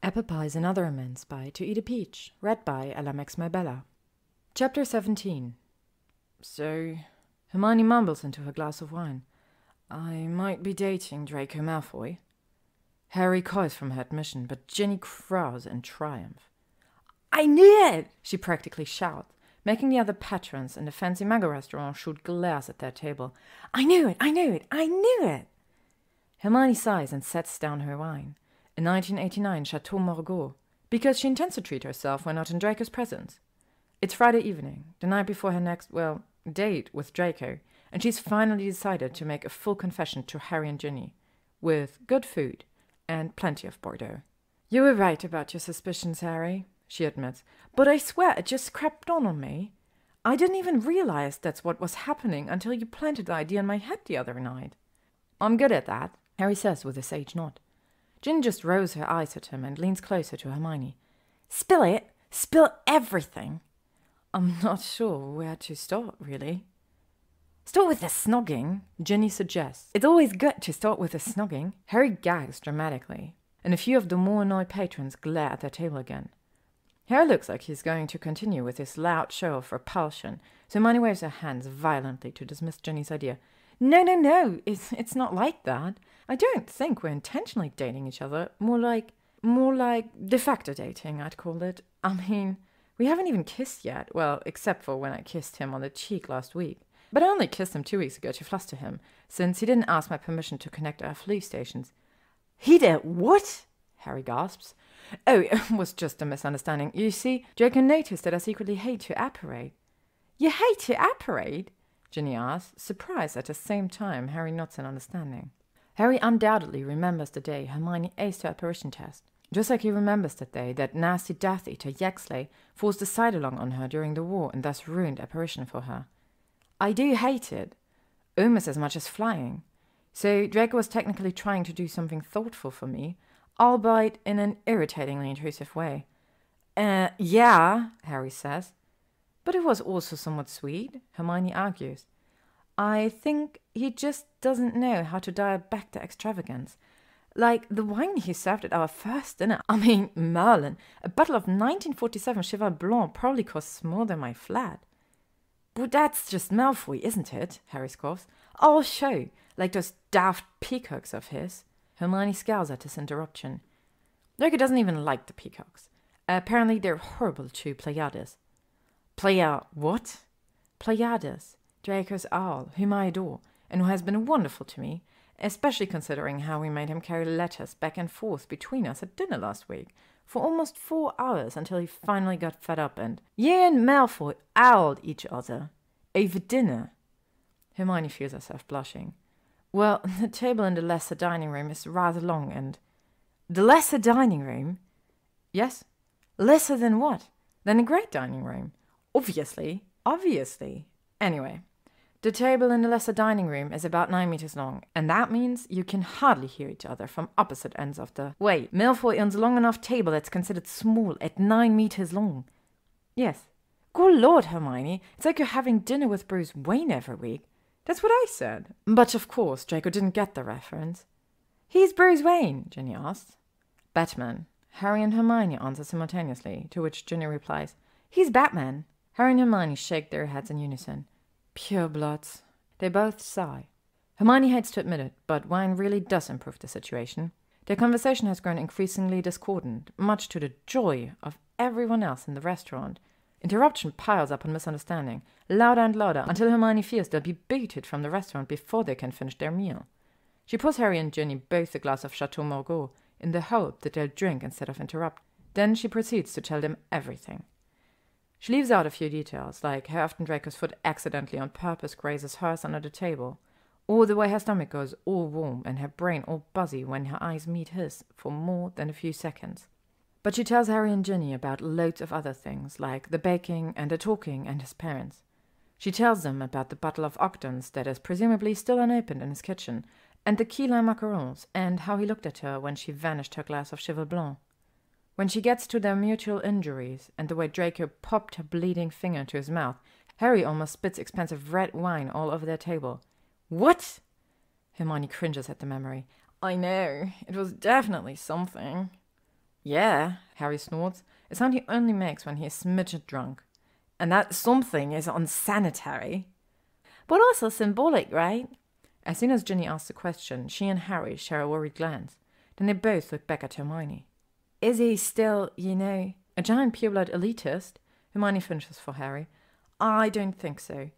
Apple Pies and Other Amends by ToEatAPeach, read by Alamex Mybella. Chapter 17. So, Hermione mumbles into her glass of wine. I might be dating Draco Malfoy. Harry coys from her admission, but Ginny crows in triumph. I knew it! She practically shouts, making the other patrons in the fancy mega restaurant shoot glares at their table. I knew it! I knew it! I knew it! Hermione sighs and sets down her wine. A 1989 Chateau Margaux, because she intends to treat herself when not in Draco's presence. It's Friday evening, the night before her next, date with Draco, and she's finally decided to make a full confession to Harry and Ginny, with good food and plenty of Bordeaux. You were right about your suspicions, Harry, she admits, but I swear it just crept on me. I didn't even realize that's what was happening until you planted the idea in my head the other night. I'm good at that, Harry says with a sage nod. Ginny just rolls her eyes at him and leans closer to Hermione. Spill it! Spill everything! I'm not sure where to start, really. Start with the snogging, Ginny suggests. It's always good to start with the snogging. Harry gags dramatically, and a few of the more annoyed patrons glare at their table again. Harry looks like he's going to continue with his loud show of repulsion, so Hermione waves her hands violently to dismiss Ginny's idea. No, it's not like that. I don't think we're intentionally dating each other. More like de facto dating, I'd call it. I mean, we haven't even kissed yet. Well, except for when I kissed him on the cheek last week. But I only kissed him 2 weeks ago to fluster him, since he didn't ask my permission to connect our flu stations. He did what? Harry gasps. Oh, it was just a misunderstanding. You see, Draco noticed that I secretly hate to apparate. You hate to apparate? Ginny asks, surprised at the same time Harry nods in understanding. Harry undoubtedly remembers the day Hermione aced her apparition test, just like he remembers that day that nasty Death Eater Yaxley forced a side-along on her during the war and thus ruined apparition for her. I do hate it, almost as much as flying. So Draco was technically trying to do something thoughtful for me, albeit in an irritatingly intrusive way. Yeah, Harry says. But it was also somewhat sweet, Hermione argues. I think he just doesn't know how to dial back the extravagance. Like the wine he served at our first dinner. I mean, Merlin, a bottle of 1947 Cheval Blanc probably costs more than my flat. But that's just Malfoy, isn't it? Harry scoffs. I'll show, like those daft peacocks of his. Hermione scowls at this interruption. Draco doesn't even like the peacocks. Apparently they're horrible to Pleiades. What? Pleiades, Draco's owl, whom I adore, and who has been wonderful to me, especially considering how we made him carry letters back and forth between us at dinner last week, for almost 4 hours until he finally got fed up and, you and Malfoy owled each other. Over dinner. Hermione feels herself blushing. Well, the table in the lesser dining room is rather long and... The lesser dining room? Yes. Lesser than what? Than the great dining room. Obviously. Anyway, the table in the lesser dining room is about 9 meters long, and that means you can hardly hear each other from opposite ends of the... Wait, Malfoy owns a long enough table that's considered small at 9 meters long. Yes. Good Lord, Hermione, it's like you're having dinner with Bruce Wayne every week. That's what I said. But of course, Draco didn't get the reference. He's Bruce Wayne, Ginny asks. Batman. Harry and Hermione answer simultaneously, to which Ginny replies, He's Batman. Harry and Hermione shake their heads in unison. Pure bloods. They both sigh. Hermione hates to admit it, but wine really does improve the situation. Their conversation has grown increasingly discordant, much to the joy of everyone else in the restaurant. Interruption piles up on misunderstanding, louder and louder, until Hermione fears they'll be booted from the restaurant before they can finish their meal. She pours Harry and Ginny both a glass of Chateau Margaux, in the hope that they'll drink instead of interrupt. Then she proceeds to tell them everything. She leaves out a few details, like how often Draco's foot accidentally on purpose grazes hers under the table, or the way her stomach goes all warm and her brain all buzzy when her eyes meet his for more than a few seconds. But she tells Harry and Ginny about loads of other things, like the baking and the talking and his parents. She tells them about the bottle of Octans that is presumably still unopened in his kitchen, and the key lime macarons, and how he looked at her when she vanished her glass of Cheval Blanc. When she gets to their mutual injuries, and the way Draco popped her bleeding finger to his mouth, Harry almost spits expensive red wine all over their table. What? Hermione cringes at the memory. I know, it was definitely something. Yeah, Harry snorts, a sound he only makes when he is smidget drunk. And that something is unsanitary. But also symbolic, right? As soon as Ginny asks the question, she and Harry share a worried glance. Then they both look back at Hermione. Is he still, a giant pureblood elitist? Hermione finishes for Harry. I don't think so.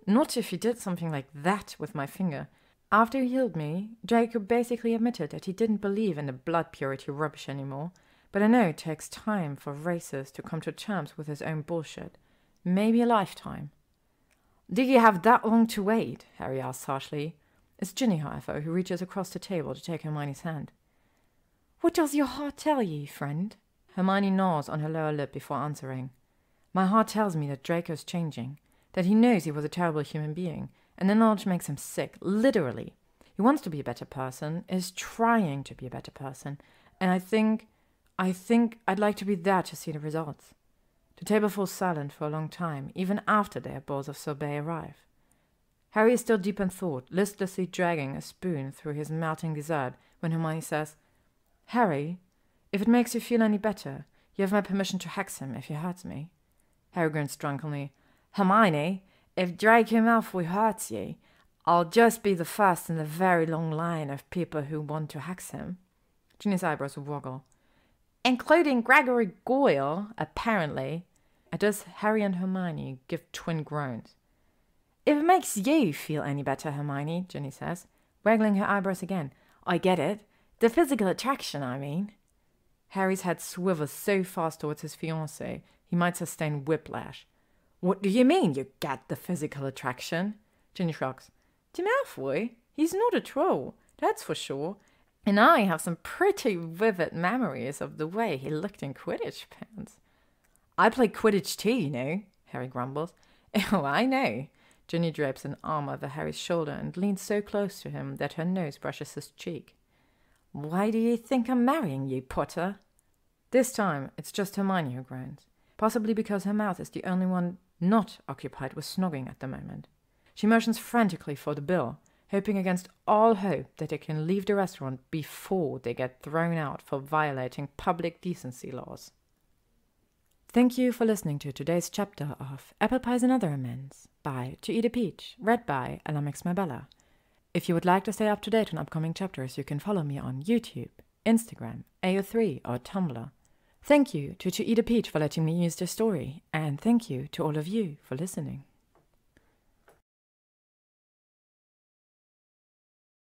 Not if he did something like that with my finger. After he healed me, Draco basically admitted that he didn't believe in the blood purity rubbish anymore. But I know it takes time for races to come to terms with his own bullshit. Maybe a lifetime. Did you have that long to wait? Harry asks harshly. It's Ginny, however, who reaches across the table to take Hermione's hand. What does your heart tell you, friend? Hermione gnaws on her lower lip before answering. My heart tells me that Draco's changing, that he knows he was a terrible human being, and the knowledge makes him sick, literally. He wants to be a better person, is trying to be a better person, and I think I'd like to be there to see the results. The table falls silent for a long time, even after their bowls of sorbet arrive. Harry is still deep in thought, listlessly dragging a spoon through his melting dessert, when Hermione says, Harry, if it makes you feel any better, you have my permission to hex him if he hurts me. Harry grins drunkenly. Hermione, if Draco Malfoy hurts you, I'll just be the first in a very long line of people who want to hex him. Ginny's eyebrows woggle. Including Gregory Goyle, apparently. At this, Harry and Hermione give twin groans. If it makes you feel any better, Hermione, Ginny says, waggling her eyebrows again. I get it. The physical attraction, I mean. Harry's head swivels so fast towards his fiancée, he might sustain whiplash. What do you mean, you get the physical attraction? Ginny shrugs. To Malfoy? He's not a troll, that's for sure. And I have some pretty vivid memories of the way he looked in Quidditch pants. I play Quidditch too, Harry grumbles. Oh, I know. Ginny drapes an arm over Harry's shoulder and leans so close to him that her nose brushes his cheek. Why do you think I'm marrying you, Potter? This time, it's just Hermione who groans, possibly because her mouth is the only one not occupied with snogging at the moment. She motions frantically for the bill, hoping against all hope that they can leave the restaurant before they get thrown out for violating public decency laws. Thank you for listening to today's chapter of Apple Pies and Other Amends by ToEatAPeach, read by Alex If you would like to stay up to date on upcoming chapters, you can follow me on YouTube, Instagram, AO3 or Tumblr. Thank you to ToEatAPeach for letting me use their story, and thank you to all of you for listening.